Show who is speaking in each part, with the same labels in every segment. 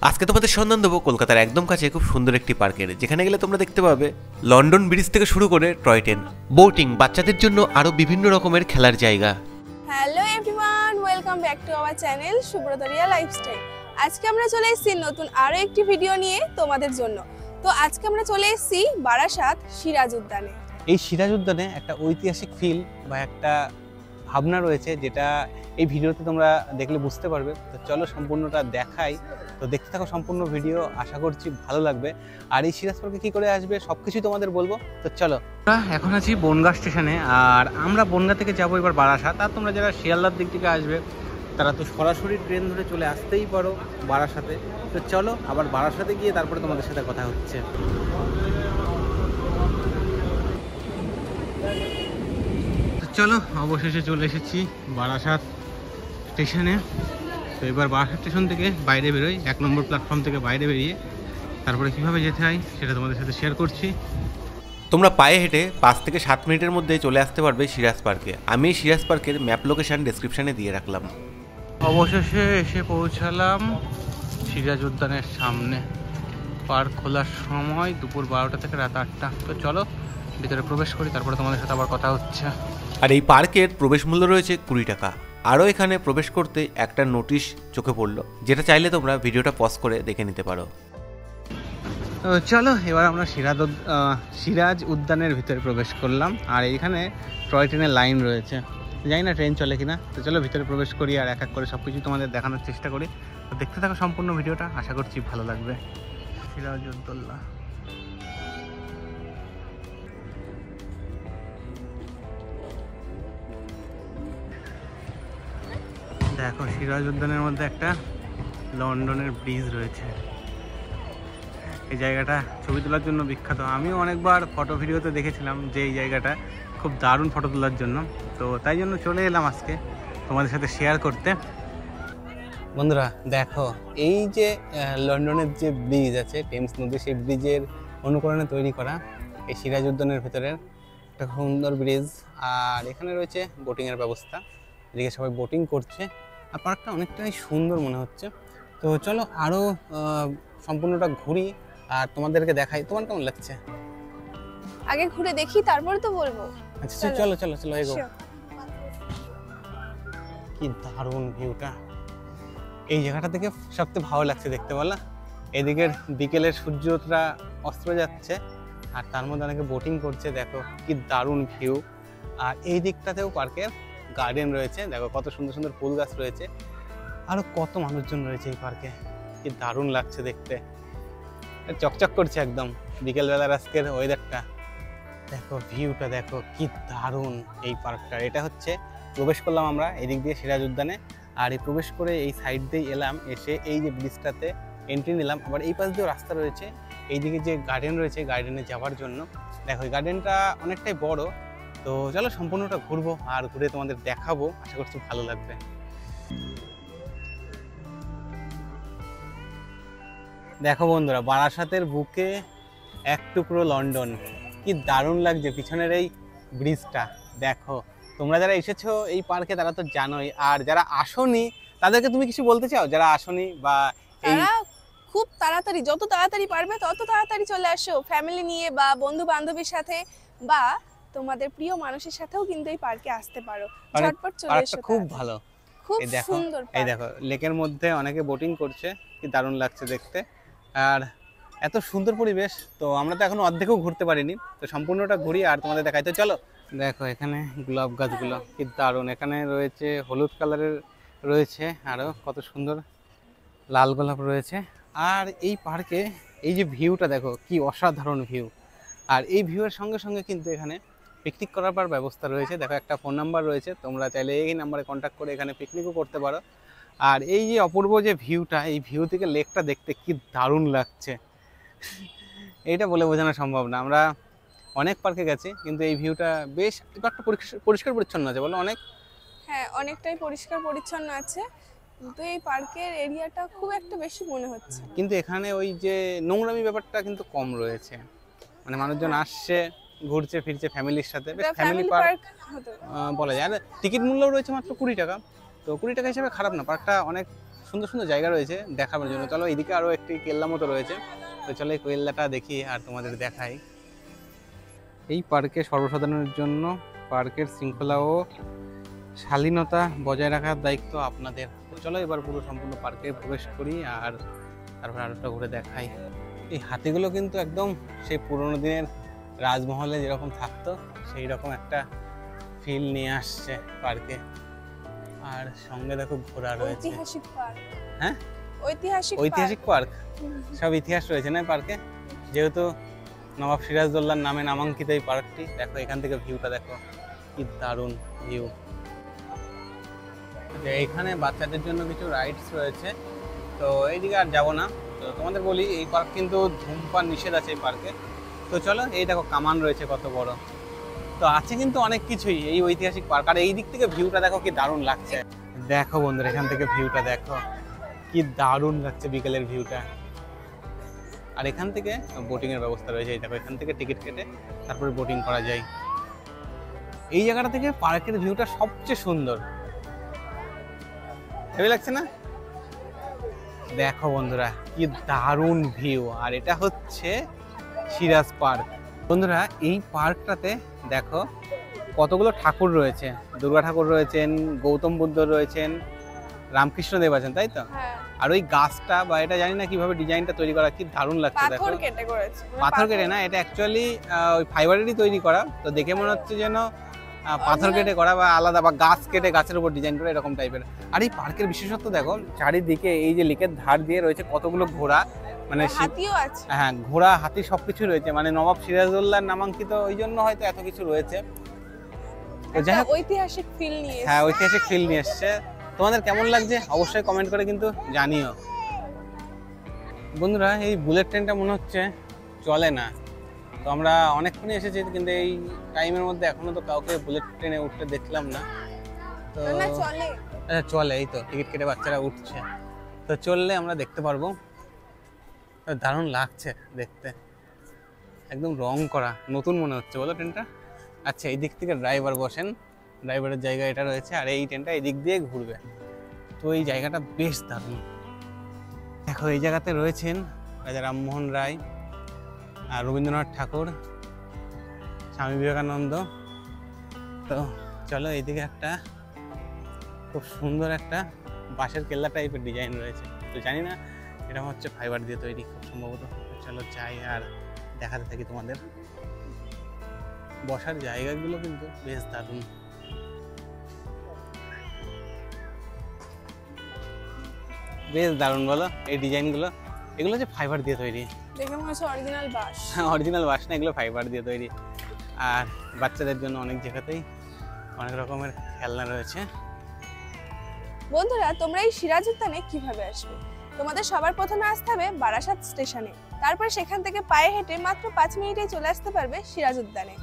Speaker 1: আজকে তোমাদের সন্ধান দেবো কলকাতার একদম কাছে খুব সুন্দর একটি পার্কের, যেখানে গেলে তোমরা দেখতে পাবে লন্ডন ব্রিজ থেকে শুরু করে টয় ট্রেন, বোটিং, বাচ্চাদের জন্য আরো বিভিন্ন রকমের খেলার জায়গা।
Speaker 2: Hello everyone, welcome back to our channel Subrata Riya lifestyle. আজকে আমরা চলে এসেছি নতুন আরো একটি ভিডিও নিয়ে তোমাদের জন্য। তো আজকে আমরা চলে এসেছি বারাসাত সিরাজ উদ্যানে।
Speaker 3: এই সিরাজ উদ্যানে একটা ঐতিহাসিক ফিল বা একটা ভাবনা রয়েছে, যেটা এই ভিডিওতে তোমরা দেখলে বুঝতে পারবে। তো চলো সম্পূর্ণটা দেখাই, তো দেখতে থাকো সম্পূর্ণ ভিডিও, আশা করছি ভালো লাগবে। আর এই সিরাজ পার্কে কী করে আসবে সব কিছুই তোমাদের বলবো। তো চলো, এখন আছি বনগাঁ স্টেশনে, আর আমরা বনগাঁ থেকে যাবো এবার বারাসাত। আর তোমরা যারা শিয়ালদার দিক থেকে আসবে তারা তো সরাসরি ট্রেন ধরে চলে আসতেই পারো বারাসাতে। তো চলো আবার বারাসাতে গিয়ে তারপরে তোমাদের সাথে কথা হচ্ছে। চলো অবশেষে চলে এসেছি বারাসাত স্টেশনে। তো এবার বারাসাত স্টেশন থেকে বাইরে বেরোই, 1 নম্বর প্ল্যাটফর্ম থেকে বাইরে বেরিয়ে তারপরে কীভাবে যেতে হয় সেটা তোমাদের সাথে শেয়ার করছি।
Speaker 1: তোমরা পায়ে হেঁটে 5 থেকে 7 মিনিটের মধ্যে চলে আসতে পারবে সিরাজ পার্কে। আমি সিরাজ পার্কের ম্যাপ লোকেশন ডেসক্রিপশনে দিয়ে রাখলাম।
Speaker 3: অবশেষে এসে পৌঁছালাম সিরাজ উদ্যানের সামনে। পার্ক খোলার সময় দুপুর 12টা থেকে রাত 8টা। তো চলো ভিতরে প্রবেশ করি, তারপরে তোমাদের সাথে আবার কথা হচ্ছে।
Speaker 1: আর এই পার্কের প্রবেশ মূল্য রয়েছে 20 টাকা। আরও এখানে প্রবেশ করতে একটা নোটিশ চোখে পড়লো, যেটা চাইলে তোমরা ভিডিওটা পজ করে দেখে নিতে পারো।
Speaker 3: চলো এবার আমরা সিরাজ উদ্যানের ভিতরে প্রবেশ করলাম। আর এইখানে টয় ট্রেনের লাইন রয়েছে, জানি না ট্রেন চলে কিনা। তো চলো ভিতরে প্রবেশ করি আর এক এক করে সব কিছু তোমাদের দেখানোর চেষ্টা করি। তো দেখতে থাকো সম্পূর্ণ ভিডিওটা, আশা করছি ভালো লাগবে। সিরাজ উদ্দৌলা, দেখো সিরাজ উদ্যানের মধ্যে একটা লন্ডনের ব্রিজ রয়েছে। এই জায়গাটা ছবি তোলার জন্য বিখ্যাত। আমিও অনেকবার ফটো ভিডিওতে দেখেছিলাম যে এই জায়গাটা খুব দারুণ ফটো তোলার জন্য। তো তাই জন্য চলে এলাম আজকে তোমাদের সাথে শেয়ার করতে। বন্ধুরা দেখো, এই যে লন্ডনের যে ব্রিজ আছে টেমস নদী, সেই ব্রিজের অনুকরণে তৈরি করা এই সিরাজ উদ্যানের ভেতরের একটা সুন্দর ব্রিজ। আর এখানে রয়েছে বোটিংয়ের ব্যবস্থা, এদিকে সবাই বোটিং করছে। আর পার্কটা অনেকটাই সুন্দর মনে হচ্ছে। তো চলো আরও সম্পূর্ণটা ঘুরি আর তোমাদেরকে দেখাই। তোমার কেমন লাগছে?
Speaker 2: আগে ঘুরে দেখি তারপর তো বলবো।
Speaker 3: আচ্ছা চলো চলো চলো এগো। কি দারুণ ভিউটা! এই জায়গাটা থেকে সবচেয়ে ভালো লাগছে দেখতে, বলো? এদিকের বিকেলের সূর্যটা অস্ত যাচ্ছে আর তার মধ্যে অনেকে বোটিং করছে। দেখো কি দারুণ ভিউ। আর এই দিকটাতেও পার্কের গার্ডেন রয়েছে, দেখো কত সুন্দর সুন্দর ফুল গাছ রয়েছে। আরো কত মানুষজন রয়েছে এই পার্কে, কি দারুণ লাগছে দেখতে। চকচক করছে একদম বিকেলবেলার আজকের ওয়েদারটা। দেখো ভিউটা দেখো কি দারুণ এই পার্কটা। এটা হচ্ছে প্রবেশ করলাম আমরা এদিক দিয়ে সিরাজ উদ্যানে। আর এই প্রবেশ করে এই সাইড দিয়ে এলাম, এসে এই যে ব্রিজটাতে এন্ট্রি নিলাম। আবার এই পাশ দিয়েও রাস্তা রয়েছে, এইদিকে যে গার্ডেন রয়েছে গার্ডেনে যাওয়ার জন্য। দেখো এই গার্ডেনটা অনেকটাই বড়। তো চলো সম্পূর্ণটা ঘুরবো আর ঘুরে তোমাদের দেখাবো, আশা করছি ভালো লাগবে। দেখো বন্ধুরা, বারাসাতের বুকে এক টুকরো লন্ডন, কি দারুণ লাগছে পিছনের এই ব্রিজটা। দেখো তোমরা যারা এসেছো এই পার্কে তারা তো জানোই, আর যারা আসোনি তাদেরকে তুমি কিছু বলতে চাও? যারা আসোনি বা
Speaker 2: তারা খুব তাড়াতাড়ি, যত তাড়াতাড়ি পারবে তত তাড়াতাড়ি চলে আসো ফ্যামিলি নিয়ে বা বন্ধু বান্ধবীর সাথে, বা তোমাদের প্রিয় মানুষের সাথেও কিন্তু এই পার্কে আসতে পারো। ঝটপট চলে এসো।
Speaker 3: খুব ভালো,
Speaker 2: খুব সুন্দর।
Speaker 3: এই দেখো লেকের মধ্যে অনেকে বোটিং করছে, কি দারুণ লাগছে দেখতে। আর এত সুন্দর পরিবেশ। তো আমরা তো এখনো অর্ধেকও ঘুরতে পারিনি, তো সম্পূর্ণটা ঘুরি আর তোমাদের দেখাই। তো চলো দেখো এখানে গোলাপ গাছগুলো কি দারুণ। এখানে রয়েছে হলুদ কালারের রয়েছে, আরও কত সুন্দর লাল গোলাপ রয়েছে। আর এই পার্কে এই যে ভিউটা দেখো কি অসাধারণ ভিউ। আর এই ভিউয়ের সঙ্গে সঙ্গে কিন্তু এখানে পিকনিক করার পর ব্যবস্থা রয়েছে। দেখো একটা ফোন নাম্বার রয়েছে, তোমরা চাইলে এই নাম্বারে কন্ট্যাক্ট করে এখানে পিকনিকও করতে পারো। আর এই যে অপূর্ব যে ভিউটা, এই ভিউ থেকে লেকটা দেখতে কি দারুণ লাগছে, এইটা বলে বোঝানো সম্ভব না। আমরা অনেক পার্কে গেছি কিন্তু এই ভিউটা বেশ একটা পরিষ্কার পরিচ্ছন্ন আছে, বলো? অনেক,
Speaker 2: হ্যাঁ অনেকটাই পরিষ্কার পরিচ্ছন্ন আছে, কিন্তু এই পার্কের এরিয়াটা খুব একটা বেশি মনে হচ্ছে।
Speaker 3: কিন্তু এখানে ওই যে নোংরামি ব্যাপারটা কিন্তু কম রয়েছে, মানে মানুষজন আসছে ঘুরছে ফিরছে ফ্যামিলির সাথে, বেশ ফ্যামিলি পার্ক বলা যায়। আর টিকিট মূল্য রয়েছে মাত্র 20 টাকা। তো 20 টাকা হিসেবে খারাপ না, পার্কটা অনেক সুন্দর সুন্দর জায়গা রয়েছে দেখাবার জন্য। চলো এইদিকে আরো একটি কেল্লা মতো রয়েছে, তো চলো এই কেল্লাটা দেখি আর তোমাদের দেখাই। এই পার্কে সর্বসাধারণের জন্য পার্কের শৃঙ্খলা ও শালীনতা বজায় রাখার দায়িত্ব আপনাদের। তো চলো এবার পুরো সম্পূর্ণ পার্কে প্রবেশ করি আর তারপর আরেকটা ঘুরে দেখাই। এই হাতিগুলো কিন্তু একদম সেই পুরোনো দিনের রাজমহলে যেরকম থাকতো সেই রকম একটা ফিল নিয়ে আসছে পার্কে। আর সঙ্গে দেখো ঘোড়া রয়েছে।
Speaker 2: ঐতিহাসিক পার্ক।
Speaker 3: হ্যাঁ,
Speaker 2: ঐতিহাসিক
Speaker 3: পার্ক, সব ইতিহাস রয়েছে না পার্কে। যেহেতু নবাব সিরাজদৌল্লার নামে নামাঙ্কিত এই পার্কটি, দেখো এখান থেকে ভিউটা দেখো কি দারুণ ভিউ। এখানে বাচ্চাদের জন্য কিছু রাইডস রয়েছে, তো এইদিকে আর যাবো না। তো তোমাদের বলি এই পার্ক কিন্তু ধূমপান নিষেধ আছে এই পার্কে। তো চলো এই দেখো কামান রয়েছে কত বড়, তো আছে কিন্তু অনেক কিছুই এই ঐতিহাসিক পার্ক। আর এই দিক থেকে ভিউটা দেখো কি দারুণ লাগছে। দেখো বন্ধুরা এখান থেকে ভিউটা দেখো কি দারুণ লাগছে, বিকেলের ভিউটা। আর এখান থেকে বোটিং এর ব্যবস্থা রয়েছে, এই দেখো এখান থেকে টিকিট কেটে তারপরে বোটিং করা যায়। এই জায়গাটা থেকে পার্কের ভিউটা সবচেয়ে সুন্দর, হেভি লাগছে না? দেখো বন্ধুরা কি দারুণ ভিউ। আর এটা হচ্ছে সিরাজ পার্ক। বন্ধুরা এই পার্কটাতে দেখো কতগুলো ঠাকুর রয়েছে, দুর্গা ঠাকুর রয়েছেন, গৌতম বুদ্ধ রয়েছেন, রামকৃষ্ণ দেব আছেন, তাই তো?
Speaker 2: হ্যাঁ।
Speaker 3: আর ওই গাছটা বা এটা জানি না কিভাবে ডিজাইনটা তৈরি করা, কি দারুণ লাগছে দেখো।
Speaker 2: পাথর কেটে করেছে।
Speaker 3: পাথর কেটে না, এটা অ্যাকচুয়ালি ওই ফাইবারেরই তৈরি করা, তো দেখে মনে হচ্ছে যেন পাথর কেটে করা বা আলাদা, বা গাছ কেটে গাছের উপর ডিজাইন করা এরকম টাইপের। আর এই পার্কের বিশেষত্ব দেখো চারিদিকে এই যে লেকের ধার দিয়ে রয়েছে কতগুলো ঘোড়া, মানে
Speaker 2: হাতিও আছে।
Speaker 3: হ্যাঁ ঘোড়া হাতি সবকিছু রয়েছে, মানে নবাব সিরাজদৌল্লার নামাঙ্কিত, ওই জন্য হয়তো এত কিছু রয়েছে। তো যাই হোক,
Speaker 2: ঐতিহাসিক ফিল নিয়ে
Speaker 3: হ্যাঁ ঐতিহাসিক ফিল নিয়ে এসছে। তোমাদের কেমন লাগছে অবশ্যই কমেন্ট করে কিন্তু জানিও। বন্ধুরা এই বুলেট ট্রেনটা মনে হচ্ছে চলে না, তো আমরা অনেকক্ষণই এসেছি কিন্তু এই টাইমের মধ্যে এখনো তো কাউকে বুলেট ট্রেনে উঠতে দেখলাম না। তো
Speaker 2: চলে,
Speaker 3: আচ্ছা চলে, এই তো টিকিট কেটে বাচ্চারা উঠছে, তো চললে আমরা দেখতে পারবো। দারুণ লাগছে দেখতে, একদম রং করা, নতুন মনে হচ্ছে বলো ট্রেনটা। আচ্ছা এই দিক থেকে ড্রাইভার বসেন, ড্রাইভারের জায়গা এটা রয়েছে, আর এই ট্রেনটা এই দিক দিয়ে ঘুরবে। তো এই জায়গাটা বেশ দারুণ। দেখো এই জায়গাতে রয়েছেন রাজা রামমোহন রায়, আর রবীন্দ্রনাথ ঠাকুর, স্বামী বিবেকানন্দ। তো চলো এইদিকে একটা খুব সুন্দর একটা বাঁশের কেল্লা টাইপের ডিজাইন রয়েছে, তো জানি না এটা হচ্ছে ফাইবার দিয়ে তৈরি খুব সম্ভবত। চলো যাই আর দেখাতে থাকি তোমাদের। বসার জায়গাগুলো কিন্তু বেশ দারুণ। বেশ দারুণ বলো এই ডিজাইনগুলো, এগুলো যে ফাইবার দিয়ে তৈরি,
Speaker 2: দেখে মনে হচ্ছে অরিজিনাল বাঁশ।
Speaker 3: অরিজিনাল বাঁশ না, এগুলো ফাইবার দিয়ে তৈরি। আর বাচ্চাদের জন্য অনেক জায়গাতেই অনেক রকমের খেলনা রয়েছে।
Speaker 2: বন্ধুরা তোমরা এই সিরাজ উদ্যানে কিভাবে আসবে? তোমাদের সবার প্রথমে আসতে হবে বারাসাত স্টেশনে, তারপর সেখান থেকে পায়ে হেঁটে মাত্র 5 মিনিটে চলে আসতে পারবে সিরাজ উদ্যানে।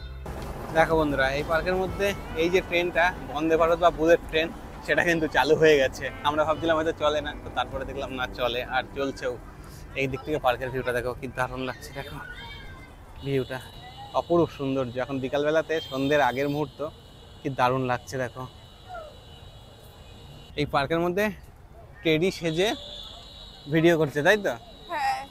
Speaker 3: দেখো বন্ধুরা এই পার্কের মধ্যে এই যে ট্রেনটা বন্দে ভারত বা বুলেট ট্রেন, সেটা কিন্তু চালু হয়ে গেছে। আমরা ভাবছিলাম হয়তো চলে না, তো তারপরে দেখলাম না চলে, আর চলছেও। এই দিক থেকে পার্কের ভিউটা দেখো কি দারুণ লাগছে, দেখো ভিউটা অপরূপ সৌন্দর্য। এখন বিকালবেলাতে সন্ধ্যের আগের মুহূর্ত, কি দারুণ লাগছে দেখো। এই পার্কের মধ্যে টেডি সেজে ভিডিও করছে, তাই তো?
Speaker 2: হ্যাঁ,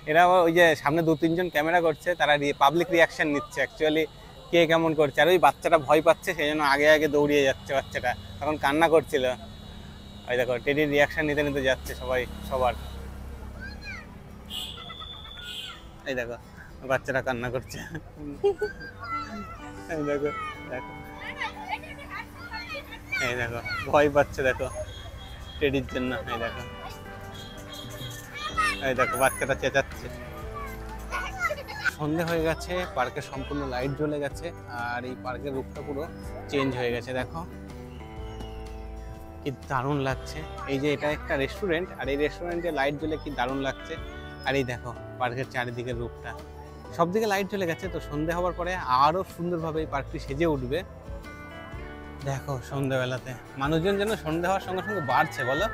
Speaker 3: এরা আবার ওই যে সামনে 2-3 জন ক্যামেরা করছে, তারা পাবলিক রিয়াকশন নিচ্ছে অ্যাকচুয়ালি কে কেমন করছে। আর ওই বাচ্চাটা ভয় পাচ্ছে, সেই জন্য আগে আগে দৌড়িয়ে যাচ্ছে বাচ্চাটা, তখন কান্না করছিল। ওই দেখো টেডির রিয়াকশন নিতে নিতে যাচ্ছে সবাই সবার। এই দেখো বাচ্চাটা কান্না করছে, এই দেখো দেখো, এই দেখো ভয় পাচ্ছে দেখো টেডির জন্য। এই দেখো বাচ্চাটা চেঁচাচ্ছে। সন্ধে হয়ে গেছে, পার্কে সম্পূর্ণ লাইট জ্বলে গেছে, আর এই পার্কের রূপটা পুরো চেঞ্জ হয়ে গেছে। দেখো কি দারুণ লাগছে। এই যে এটা একটা রেস্টুরেন্ট, আর এই রেস্টুরেন্টে লাইট জ্বলে কি দারুণ লাগছে। আর এই দেখো পার্কের চারিদিকের রূপটা, সব দিকে লাইট জ্বলে গেছে। তো সন্ধে হওয়ার পরে আরো সুন্দরভাবে এই পার্কটি সেজে উঠবে। দেখো সন্ধ্যাবেলাতে মানুষজন যেন সন্ধে হওয়ার সঙ্গে সঙ্গে বাড়ছে বলো।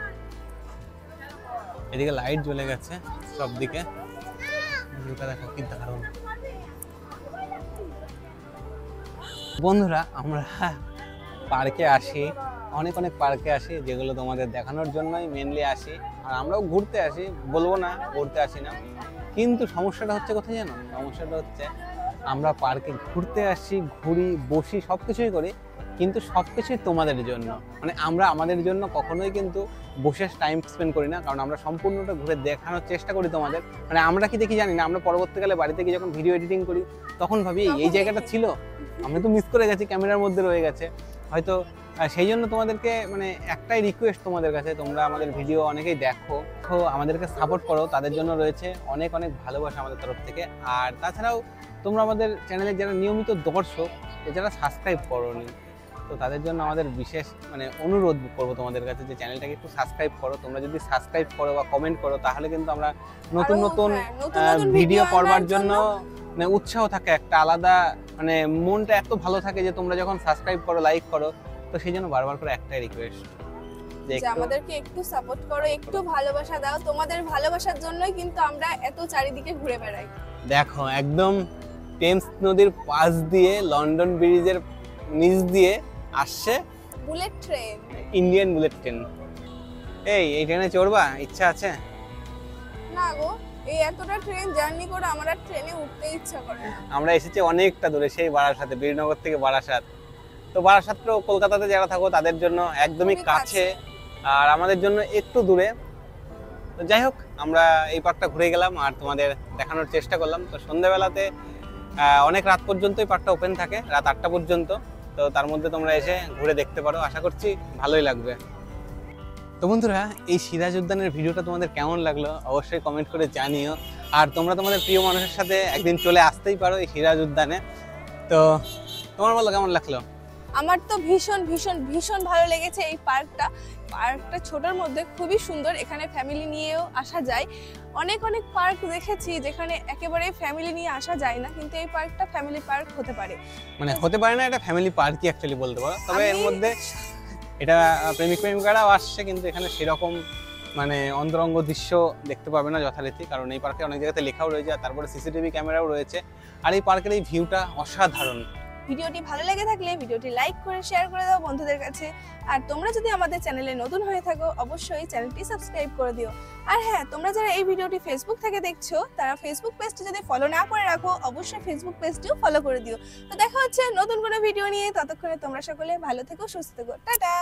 Speaker 3: এদিকে লাইট জ্বলে গেছে সব দিকে, ভিউটা দেখো কি দারুণ। বন্ধুরা আমরা পার্কে আসি অনেক অনেক পার্কে আসি, যেগুলো তোমাদের দেখানোর জন্যই মেনলি আসি। আর আমরাও ঘুরতে আসি, বলবো না ঘুরতে আসি না, কিন্তু সমস্যাটা হচ্ছে কোথায় জানো? সমস্যাটা হচ্ছে আমরা পার্কে ঘুরতে আসি, ঘুরি, বসি, সব কিছুই করি, কিন্তু সব কিছুই তোমাদের জন্য। মানে আমরা আমাদের জন্য কখনোই কিন্তু বসে টাইম স্পেন্ড করি না, কারণ আমরা সম্পূর্ণটা ঘুরে দেখানোর চেষ্টা করি তোমাদের। মানে আমরা কি দেখি জানি না, আমরা পরবর্তীকালে বাড়িতে গিয়ে যখন ভিডিও এডিটিং করি তখন ভাবি এই জায়গাটা ছিল, আমরা তো মিস করে গেছি, ক্যামেরার মধ্যে রয়ে গেছে হয়তো। সেই জন্য তোমাদেরকে মানে একটাই রিকোয়েস্ট তোমাদের কাছে, তোমরা আমাদের ভিডিও অনেকেই দেখো, আমাদেরকে সাপোর্ট করো, তাদের জন্য রয়েছে অনেক অনেক ভালোবাসা আমাদের তরফ থেকে। আর তাছাড়াও তোমরা আমাদের চ্যানেলের যারা নিয়মিত দর্শক, যারা সাবস্ক্রাইব করোনি, তো তাদের জন্য আমাদের বিশেষ মানে অনুরোধ করবো তোমাদের কাছে যে চ্যানেলটাকে একটু সাবস্ক্রাইব করো। তোমরা যদি সাবস্ক্রাইব করো বা কমেন্ট করো, তাহলে কিন্তু আমরা নতুন নতুন ভিডিও করবার জন্য মানে উৎসাহ থাকে, একটা আলাদা মানে মনটা এত ভালো থাকে যে তোমরা যখন সাবস্ক্রাইব করো, লাইক করো, তো সেই জন্য বারবার করে একটাই রিকোয়েস্ট
Speaker 2: যে আমাদেরকে একটু সাপোর্ট করো, একটু ভালোবাসা দাও। তোমাদের ভালোবাসার জন্যই কিন্তু আমরা এত চারিদিকে ঘুরে বেড়াই।
Speaker 3: দেখো একদম টেমস নদীর পাশ দিয়ে, লন্ডন ব্রিজের নিচ দিয়ে আসছে
Speaker 2: bullet train,
Speaker 3: Indian bullet train. এই ট্রেনে চড়বা ইচ্ছা আছে?
Speaker 2: না গো, এই এতটা ট্রেন জার্নি করে আমার আর ট্রেনে উঠতে ইচ্ছা করে না।
Speaker 3: আমরা এসেছি অনেকটা দূরে, সেই বারাসাতে, বীরনগর থেকে বারাসাত। তো বারাসাত তো কলকাতাতে যারা থাকো তাদের জন্য একদমই কাছে, আর আমাদের জন্য একটু দূরে। তো যাই হোক, আমরা এই পার্কটা ঘুরে গেলাম আর তোমাদের দেখানোর চেষ্টা করলাম। তো সন্ধ্যাবেলাতে অনেক রাত পর্যন্তই পার্কটা ওপেন থাকে, রাত 8টা পর্যন্ত। তো তার মধ্যে তোমরা এসে ঘুরে দেখতে পারো, আশা করছি ভালোই লাগবে। তো বন্ধুরা, এই সিরাজ উদ্যানের ভিডিওটা তোমাদের কেমন লাগলো অবশ্যই কমেন্ট করে জানিও। আর তোমরা তোমাদের প্রিয় মানুষের সাথে একদিন চলে আসতেই পারো এই সিরাজ উদ্যানে। তো তোমার বলো কেমন লাগলো?
Speaker 2: আমার তো ভীষণ ভীষণ ভীষণ ভালো লেগেছে এই পার্কটা। পার্কটা ছোটোর মধ্যে খুবই সুন্দর, এখানে ফ্যামিলি নিয়েও আসা যায়। অনেক অনেক পার্ক দেখেছি যেখানে একেবারে ফ্যামিলি নিয়ে আসা যায় না, কিন্তু এই পার্কটা ফ্যামিলি পার্ক হতে পারে।
Speaker 3: মানে হতে পারে না, এটা ফ্যামিলি পার্কই অ্যাকচুয়ালি বলতে পারো। তবে এর মধ্যে এটা প্রেমিক প্রেমিকারাও আসছে, কিন্তু এখানে সেরকম মানে অন্তরঙ্গ দৃশ্য দেখতে পাবে না যথারীতি, কারণ এই পার্কে অনেক জায়গাতে লেখাও রয়েছে, আর তারপরে সিসিটিভি ক্যামেরাও রয়েছে। আর এই পার্কের এই ভিউটা অসাধারণ।
Speaker 2: ভিডিওটি ভালো লেগে থাকলে ভিডিওটি লাইক করে শেয়ার করে দাও বন্ধুদের কাছে। আর তোমরা যদি আমাদের চ্যানেলে নতুন হয়ে থাকো, অবশ্যই চ্যানেলটি সাবস্ক্রাইব করে দিও। আর হ্যাঁ, তোমরা যারা এই ভিডিওটি ফেসবুক থেকে দেখছো, তারা ফেসবুক পেজটি যদি ফলো না করে রাখো, অবশ্যই ফেসবুক পেজটিও ফলো করে দিও। তো দেখা হচ্ছে নতুন কোনো ভিডিও নিয়ে, ততক্ষণে তোমরা সকলে ভালো থেকো, সুস্থ থেকো, টাটা।